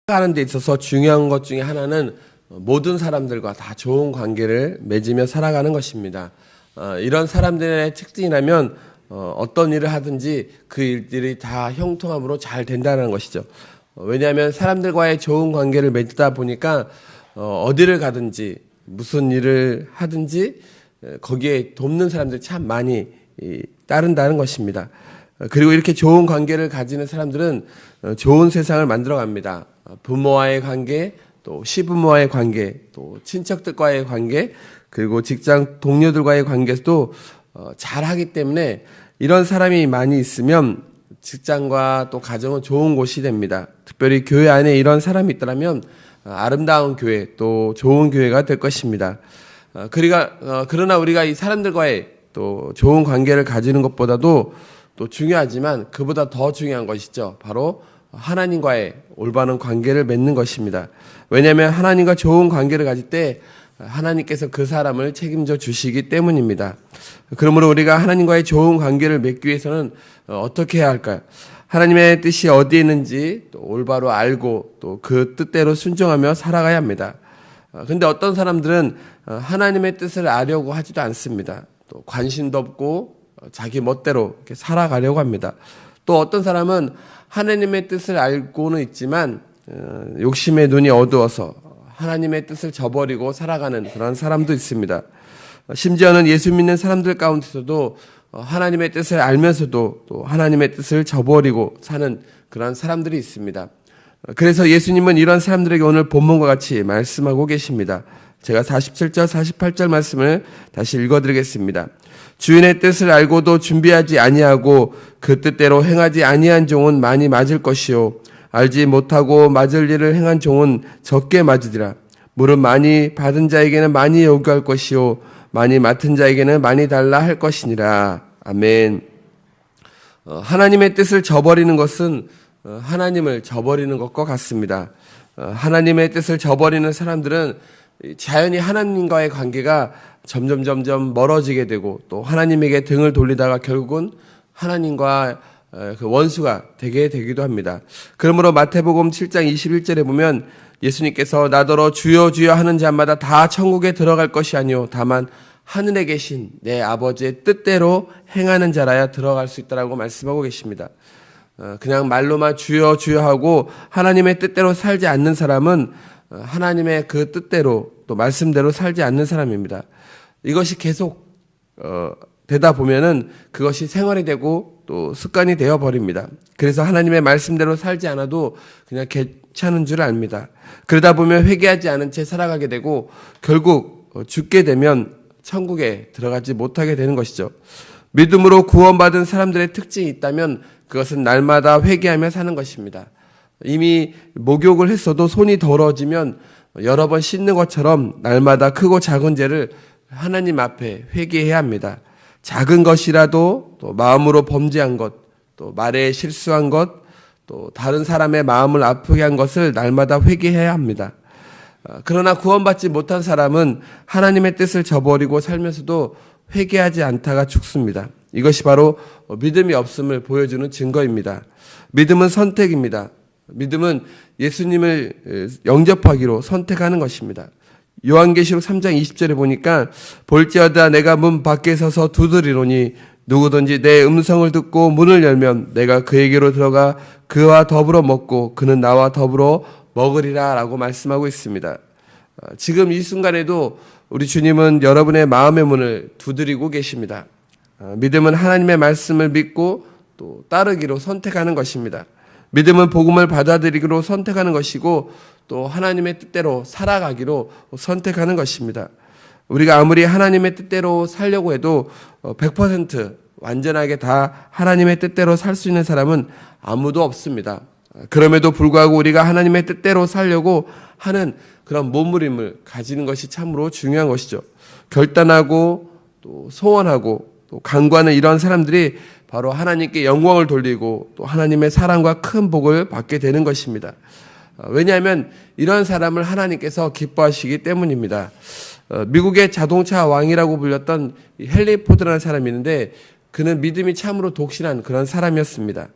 살아가는 데 있어서 중요한 것 중에 하나는 모든 사람들과 다 좋은 관계를 맺으며 살아가는 것입니다. 이런 사람들의 특징이라면 어떤 일을 하든지 그 일들이 다 형통함으로 잘 된다는 것이죠. 왜냐하면 사람들과의 좋은 관계를 맺다 보니까 어디를 가든지 무슨 일을 하든지 거기에 돕는 사람들이 참 많이 따른다는 것입니다. 그리고 이렇게 좋은 관계를 가지는 사람들은 좋은 세상을 만들어 갑니다. 부모와의 관계, 또 시부모와의 관계, 또 친척들과의 관계, 그리고 직장 동료들과의 관계에서도 잘하기 때문에 이런 사람이 많이 있으면 직장과 또 가정은 좋은 곳이 됩니다. 특별히 교회 안에 이런 사람이 있다면 아름다운 교회, 또 좋은 교회가 될 것입니다. 그러나 우리가 이 사람들과의 또 좋은 관계를 가지는 것보다도 또 중요하지만 그보다 더 중요한 것이죠. 바로 하나님과의 올바른 관계를 맺는 것입니다. 왜냐하면 하나님과 좋은 관계를 가질 때 하나님께서 그 사람을 책임져 주시기 때문입니다. 그러므로 우리가 하나님과의 좋은 관계를 맺기 위해서는 어떻게 해야 할까요? 하나님의 뜻이 어디에 있는지 또 올바로 알고 또 그 뜻대로 순종하며 살아가야 합니다. 그런데 어떤 사람들은 하나님의 뜻을 알려고 하지도 않습니다. 또 관심도 없고 자기 멋대로 이렇게 살아가려고 합니다. 또 어떤 사람은 하나님의 뜻을 알고는 있지만 욕심의 눈이 어두워서 하나님의 뜻을 저버리고 살아가는 그런 사람도 있습니다. 심지어는 예수 믿는 사람들 가운데서도 하나님의 뜻을 알면서도 또 하나님의 뜻을 저버리고 사는 그런 사람들이 있습니다. 그래서 예수님은 이런 사람들에게 오늘 본문과 같이 말씀하고 계십니다. 제가 47절, 48절 말씀을 다시 읽어드리겠습니다. 주인의 뜻을 알고도 준비하지 아니하고 그 뜻대로 행하지 아니한 종은 많이 맞을 것이요 알지 못하고 맞을 일을 행한 종은 적게 맞으리라. 물은 많이 받은 자에게는 많이 요구할 것이요 많이 맡은 자에게는 많이 달라 할 것이니라. 아멘. 하나님의 뜻을 저버리는 것은 하나님을 저버리는 것과 같습니다. 하나님의 뜻을 저버리는 사람들은 자연히 하나님과의 관계가 점점 멀어지게 되고 또 하나님에게 등을 돌리다가 결국은 하나님과 그 원수가 되게 되기도 합니다. 그러므로 마태복음 7장 21절에 보면 예수님께서 나더러 주여 주여 하는 자마다 다 천국에 들어갈 것이 아니요 다만 하늘에 계신 내 아버지의 뜻대로 행하는 자라야 들어갈 수 있다라고 말씀하고 계십니다. 그냥 말로만 주여 주여 하고 하나님의 뜻대로 살지 않는 사람은 하나님의 그 뜻대로 또 말씀대로 살지 않는 사람입니다. 이것이 계속 되다 보면은 그것이 생활이 되고 또 습관이 되어 버립니다. 그래서 하나님의 말씀대로 살지 않아도 그냥 괜찮은 줄 압니다. 그러다 보면 회개하지 않은 채 살아가게 되고 결국 죽게 되면 천국에 들어가지 못하게 되는 것이죠. 믿음으로 구원받은 사람들의 특징이 있다면 그것은 날마다 회개하며 사는 것입니다. 이미 목욕을 했어도 손이 더러워지면 여러 번 씻는 것처럼 날마다 크고 작은 죄를 하나님 앞에 회개해야 합니다. 작은 것이라도 또 마음으로 범죄한 것, 또 말에 실수한 것, 또 다른 사람의 마음을 아프게 한 것을 날마다 회개해야 합니다. 그러나 구원받지 못한 사람은 하나님의 뜻을 저버리고 살면서도 회개하지 않다가 죽습니다. 이것이 바로 믿음이 없음을 보여주는 증거입니다. 믿음은 선택입니다. 믿음은 예수님을 영접하기로 선택하는 것입니다. 요한계시록 3장 20절에 보니까 볼지어다 내가 문 밖에 서서 두드리노니 누구든지 내 음성을 듣고 문을 열면 내가 그에게로 들어가 그와 더불어 먹고 그는 나와 더불어 먹으리라 라고 말씀하고 있습니다. 지금 이 순간에도 우리 주님은 여러분의 마음의 문을 두드리고 계십니다. 믿음은 하나님의 말씀을 믿고 또 따르기로 선택하는 것입니다. 믿음은 복음을 받아들이기로 선택하는 것이고 또 하나님의 뜻대로 살아가기로 선택하는 것입니다. 우리가 아무리 하나님의 뜻대로 살려고 해도 100% 완전하게 다 하나님의 뜻대로 살 수 있는 사람은 아무도 없습니다. 그럼에도 불구하고 우리가 하나님의 뜻대로 살려고 하는 그런 몸부림을 가지는 것이 참으로 중요한 것이죠. 결단하고 또 소원하고 또 간구하는 이런 사람들이 바로 하나님께 영광을 돌리고 또 하나님의 사랑과 큰 복을 받게 되는 것입니다. 왜냐하면 이런 사람을 하나님께서 기뻐하시기 때문입니다. 미국의 자동차 왕이라고 불렸던 헨리 포드라는 사람이 있는데 그는 믿음이 참으로 독실한 그런 사람이었습니다.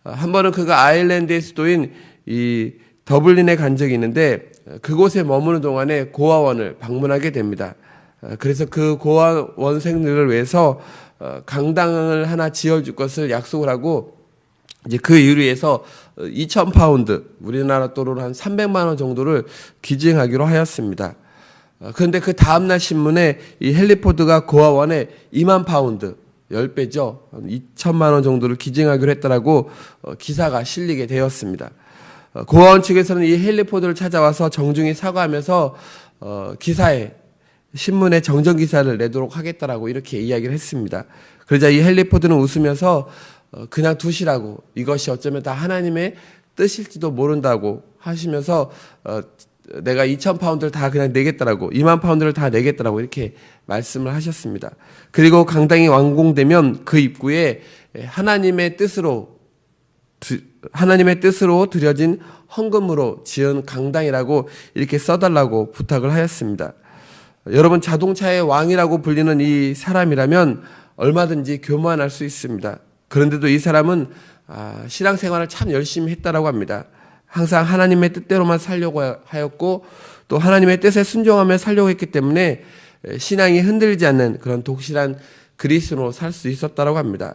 한 번은 그가 아일랜드의 수도인 이 더블린에 간 적이 있는데 그곳에 머무는 동안에 고아원을 방문하게 됩니다. 그래서 그 고아원생들을 위해서 강당을 하나 지어줄 것을 약속을 하고 이제 그 이유로 해서 2,000파운드, 우리나라 돈으로 한 300만 원 정도를 기증하기로 하였습니다. 그런데 그 다음날 신문에 이 헨리 포드가 고아원에 2만 파운드, 10배죠. 2천만 원 정도를 기증하기로 했다라고 기사가 실리게 되었습니다. 고아원 측에서는 이 헨리 포드를 찾아와서 정중히 사과하면서 기사에 신문에 정정 기사를 내도록 하겠다라고 이렇게 이야기를 했습니다. 그러자 이 헨리 포드는 웃으면서 그냥 두시라고, 이것이 어쩌면 다 하나님의 뜻일지도 모른다고 하시면서 내가 2,000파운드를 다 그냥 내겠다라고, 2만 파운드를 다 내겠다라고 이렇게 말씀을 하셨습니다. 그리고 강당이 완공되면 그 입구에 하나님의 뜻으로 드려진 헌금으로 지은 강당이라고 이렇게 써달라고 부탁을 하였습니다. 여러분, 자동차의 왕이라고 불리는 이 사람이라면 얼마든지 교만할 수 있습니다. 그런데도 이 사람은 신앙생활을 참 열심히 했다라고 합니다. 항상 하나님의 뜻대로만 살려고 하였고 또 하나님의 뜻에 순종하며 살려고 했기 때문에 신앙이 흔들리지 않는 그런 독실한 그리스도로 살 수 있었다라고 합니다.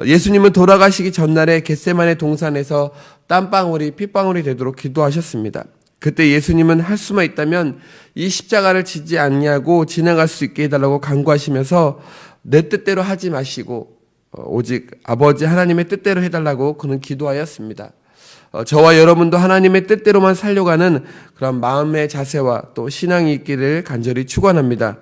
예수님은 돌아가시기 전날에 겟세마네 동산에서 땀방울이 핏방울이 되도록 기도하셨습니다. 그때 예수님은 할 수만 있다면 이 십자가를 지지 않냐고 지나갈 수 있게 해달라고 간구하시면서 내 뜻대로 하지 마시고 오직 아버지 하나님의 뜻대로 해달라고 그는 기도하였습니다. 저와 여러분도 하나님의 뜻대로만 살려가는 그런 마음의 자세와 또 신앙이 있기를 간절히 축원합니다.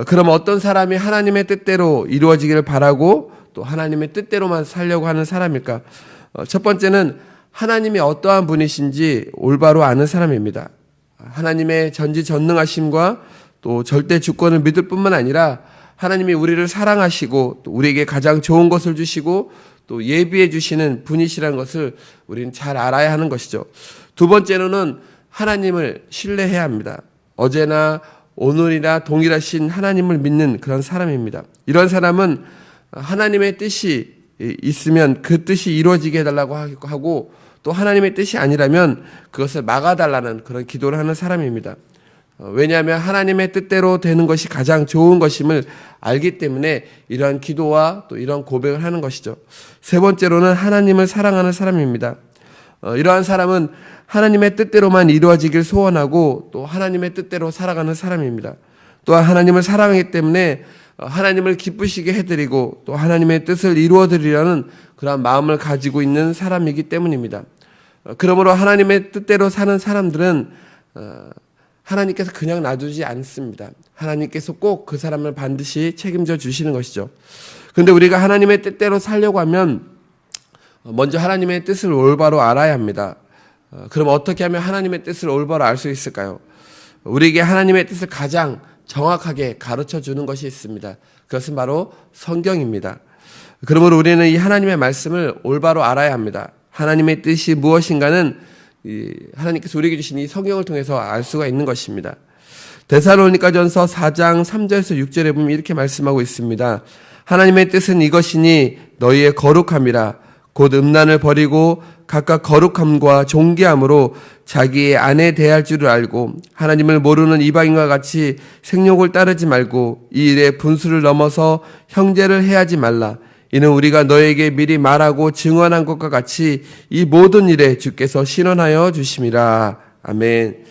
그럼 어떤 사람이 하나님의 뜻대로 이루어지기를 바라고 또 하나님의 뜻대로만 살려고 하는 사람일까? 첫 번째는 하나님이 어떠한 분이신지 올바로 아는 사람입니다. 하나님의 전지전능하심과 또 절대 주권을 믿을 뿐만 아니라 하나님이 우리를 사랑하시고 또 우리에게 가장 좋은 것을 주시고 또 예비해 주시는 분이시라는 것을 우리는 잘 알아야 하는 것이죠. 두 번째로는 하나님을 신뢰해야 합니다. 어제나 오늘이나 동일하신 하나님을 믿는 그런 사람입니다. 이런 사람은 하나님의 뜻이 있으면 그 뜻이 이루어지게 해달라고 하고 또 하나님의 뜻이 아니라면 그것을 막아달라는 그런 기도를 하는 사람입니다. 왜냐하면 하나님의 뜻대로 되는 것이 가장 좋은 것임을 알기 때문에 이러한 기도와 또 이런 고백을 하는 것이죠. 세 번째로는 하나님을 사랑하는 사람입니다. 이러한 사람은 하나님의 뜻대로만 이루어지길 소원하고 또 하나님의 뜻대로 살아가는 사람입니다. 또한 하나님을 사랑하기 때문에 하나님을 기쁘시게 해드리고 또 하나님의 뜻을 이루어드리려는 그런 마음을 가지고 있는 사람이기 때문입니다. 그러므로 하나님의 뜻대로 사는 사람들은 하나님께서 그냥 놔두지 않습니다. 하나님께서 꼭 그 사람을 반드시 책임져 주시는 것이죠. 그런데 우리가 하나님의 뜻대로 살려고 하면 먼저 하나님의 뜻을 올바로 알아야 합니다. 그럼 어떻게 하면 하나님의 뜻을 올바로 알 수 있을까요? 우리에게 하나님의 뜻을 가장 정확하게 가르쳐 주는 것이 있습니다. 그것은 바로 성경입니다. 그러므로 우리는 이 하나님의 말씀을 올바로 알아야 합니다. 하나님의 뜻이 무엇인가는 하나님께서 우리에게 주신 이 성경을 통해서 알 수가 있는 것입니다. 데살로니가전서 4장 3절에서 6절에 보면 이렇게 말씀하고 있습니다. 하나님의 뜻은 이것이니 너희의 거룩함이라 곧 음란을 버리고 각각 거룩함과 존귀함으로 자기의 아내 대할 줄을 알고 하나님을 모르는 이방인과 같이 생욕을 따르지 말고 이 일에 분수를 넘어서 형제를 해하지 말라. 이는 우리가 너에게 미리 말하고 증언한 것과 같이 이 모든 일에 주께서 신원하여 주심이라. 아멘.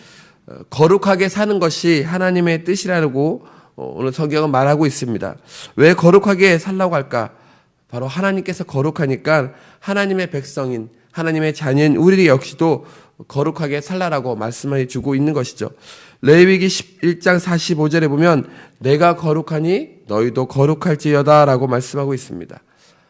거룩하게 사는 것이 하나님의 뜻이라고 오늘 성경은 말하고 있습니다. 왜 거룩하게 살라고 할까? 바로 하나님께서 거룩하니까 하나님의 백성인 하나님의 자녀인 우리 역시도 거룩하게 살라라고 말씀해 주고 있는 것이죠. 레위기 1장 45절에 보면 내가 거룩하니 너희도 거룩할지어다 라고 말씀하고 있습니다.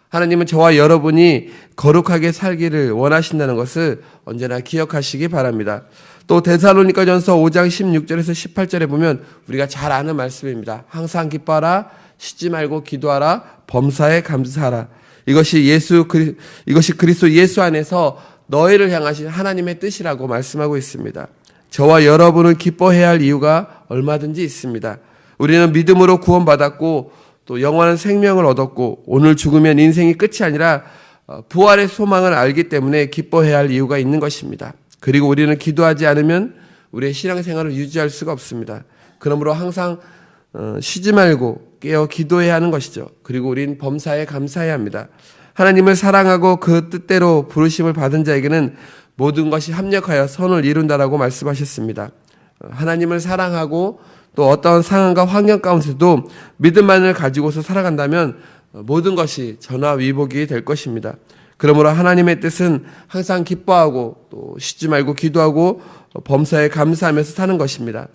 하나님은 저와 여러분이 거룩하게 살기를 원하신다는 것을 언제나 기억하시기 바랍니다. 또 데살로니가전서 5장 16절에서 18절에 보면 우리가 잘 아는 말씀입니다. 항상 기뻐하라, 쉬지 말고 기도하라, 범사에 감사하라. 이것이 그리스도 예수 안에서 너희를 향하신 하나님의 뜻이라고 말씀하고 있습니다. 저와 여러분은 기뻐해야 할 이유가 얼마든지 있습니다. 우리는 믿음으로 구원받았고 또 영원한 생명을 얻었고 오늘 죽으면 인생이 끝이 아니라 부활의 소망을 알기 때문에 기뻐해야 할 이유가 있는 것입니다. 그리고 우리는 기도하지 않으면 우리의 신앙생활을 유지할 수가 없습니다. 그러므로 항상 쉬지 말고 깨어 기도해야 하는 것이죠. 그리고 우린 범사에 감사해야 합니다. 하나님을 사랑하고 그 뜻대로 부르심을 받은 자에게는 모든 것이 합력하여 선을 이룬다라고 말씀하셨습니다. 하나님을 사랑하고 또 어떤 상황과 환경 가운데서도 믿음만을 가지고서 살아간다면 모든 것이 전화위복이 될 것입니다. 그러므로 하나님의 뜻은 항상 기뻐하고 또 쉬지 말고 기도하고 범사에 감사하면서 사는 것입니다.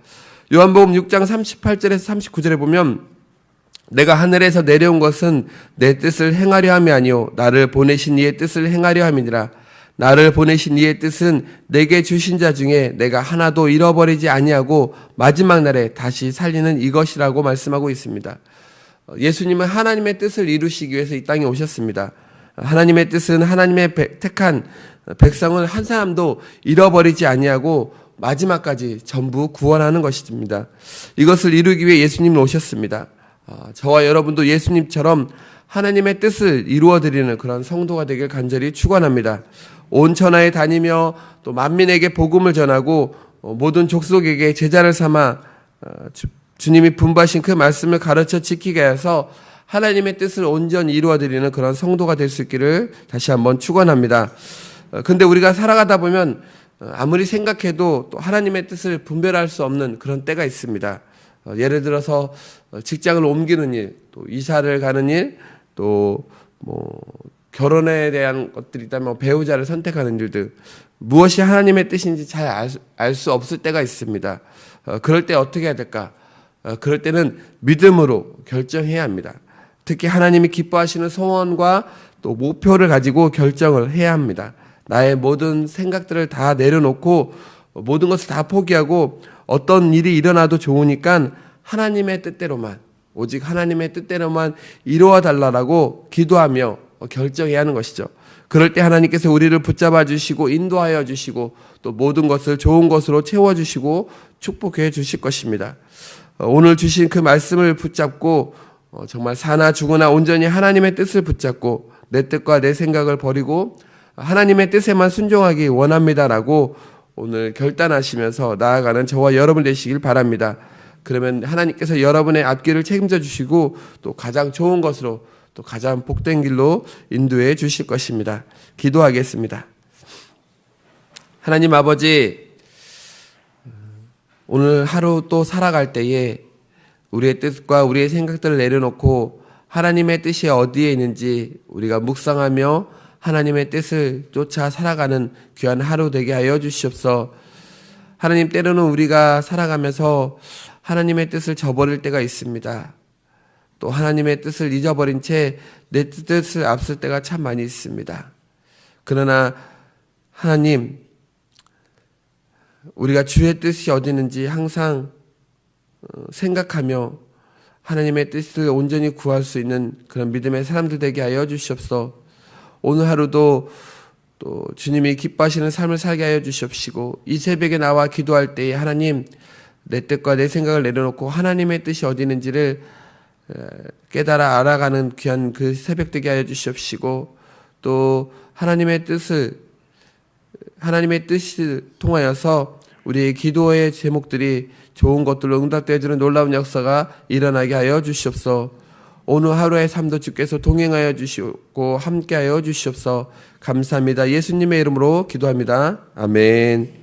요한복음 6장 38절에서 39절에 보면 내가 하늘에서 내려온 것은 내 뜻을 행하려 함이 아니요 나를 보내신 이의 뜻을 행하려 함이니라. 나를 보내신 이의 뜻은 내게 주신 자 중에 내가 하나도 잃어버리지 아니하고 마지막 날에 다시 살리는 이것이라고 말씀하고 있습니다. 예수님은 하나님의 뜻을 이루시기 위해서 이 땅에 오셨습니다. 하나님의 뜻은 하나님의 택한 백성을 한 사람도 잃어버리지 아니하고 마지막까지 전부 구원하는 것입니다. 이것을 이루기 위해 예수님은 오셨습니다. 저와 여러분도 예수님처럼 하나님의 뜻을 이루어드리는 그런 성도가 되길 간절히 축원합니다. 온 천하에 다니며 또 만민에게 복음을 전하고 모든 족속에게 제자를 삼아 주님이 분부하신 그 말씀을 가르쳐 지키게 해서 하나님의 뜻을 온전히 이루어드리는 그런 성도가 될 수 있기를 다시 한번 축원합니다. 근데 우리가 살아가다 보면 아무리 생각해도 또 하나님의 뜻을 분별할 수 없는 그런 때가 있습니다. 예를 들어서 직장을 옮기는 일, 또 이사를 가는 일, 또 결혼에 대한 것들이 있다면 배우자를 선택하는 일들, 무엇이 하나님의 뜻인지 잘 알 수 없을 때가 있습니다. 그럴 때 어떻게 해야 될까? 그럴 때는 믿음으로 결정해야 합니다. 특히 하나님이 기뻐하시는 소원과 또 목표를 가지고 결정을 해야 합니다. 나의 모든 생각들을 다 내려놓고 모든 것을 다 포기하고 어떤 일이 일어나도 좋으니까 하나님의 뜻대로만, 오직 하나님의 뜻대로만 이루어 달라고 기도하며 결정해야 하는 것이죠. 그럴 때 하나님께서 우리를 붙잡아 주시고 인도하여 주시고 또 모든 것을 좋은 것으로 채워주시고 축복해 주실 것입니다. 오늘 주신 그 말씀을 붙잡고 정말 사나 죽으나 온전히 하나님의 뜻을 붙잡고 내 뜻과 내 생각을 버리고 하나님의 뜻에만 순종하기 원합니다라고 오늘 결단하시면서 나아가는 저와 여러분 되시길 바랍니다. 그러면 하나님께서 여러분의 앞길을 책임져 주시고 또 가장 좋은 것으로 또 가장 복된 길로 인도해 주실 것입니다. 기도하겠습니다. 하나님 아버지, 오늘 하루 또 살아갈 때에 우리의 뜻과 우리의 생각들을 내려놓고 하나님의 뜻이 어디에 있는지 우리가 묵상하며 하나님의 뜻을 쫓아 살아가는 귀한 하루 되게 하여 주시옵소서. 하나님, 때로는 우리가 살아가면서 하나님의 뜻을 저버릴 때가 있습니다. 또 하나님의 뜻을 잊어버린 채 내 뜻을 앞설 때가 참 많이 있습니다. 그러나 하나님, 우리가 주의 뜻이 어디 있는지 항상 생각하며 하나님의 뜻을 온전히 구할 수 있는 그런 믿음의 사람들 되게 하여 주시옵소서. 오늘 하루도 또 주님이 기뻐하시는 삶을 살게 하여 주시옵시고 이 새벽에 나와 기도할 때에 하나님, 내 뜻과 내 생각을 내려놓고 하나님의 뜻이 어디 있는지를 깨달아 알아가는 귀한 그 새벽 되게 하여 주시옵시고 또 하나님의 뜻을 통하여서 우리의 기도의 제목들이 좋은 것들로 응답되어 주는 놀라운 역사가 일어나게 하여 주시옵소서. 오늘 하루의 삶도 주께서 동행하여 주시고 함께하여 주시옵소서. 감사합니다. 예수님의 이름으로 기도합니다. 아멘.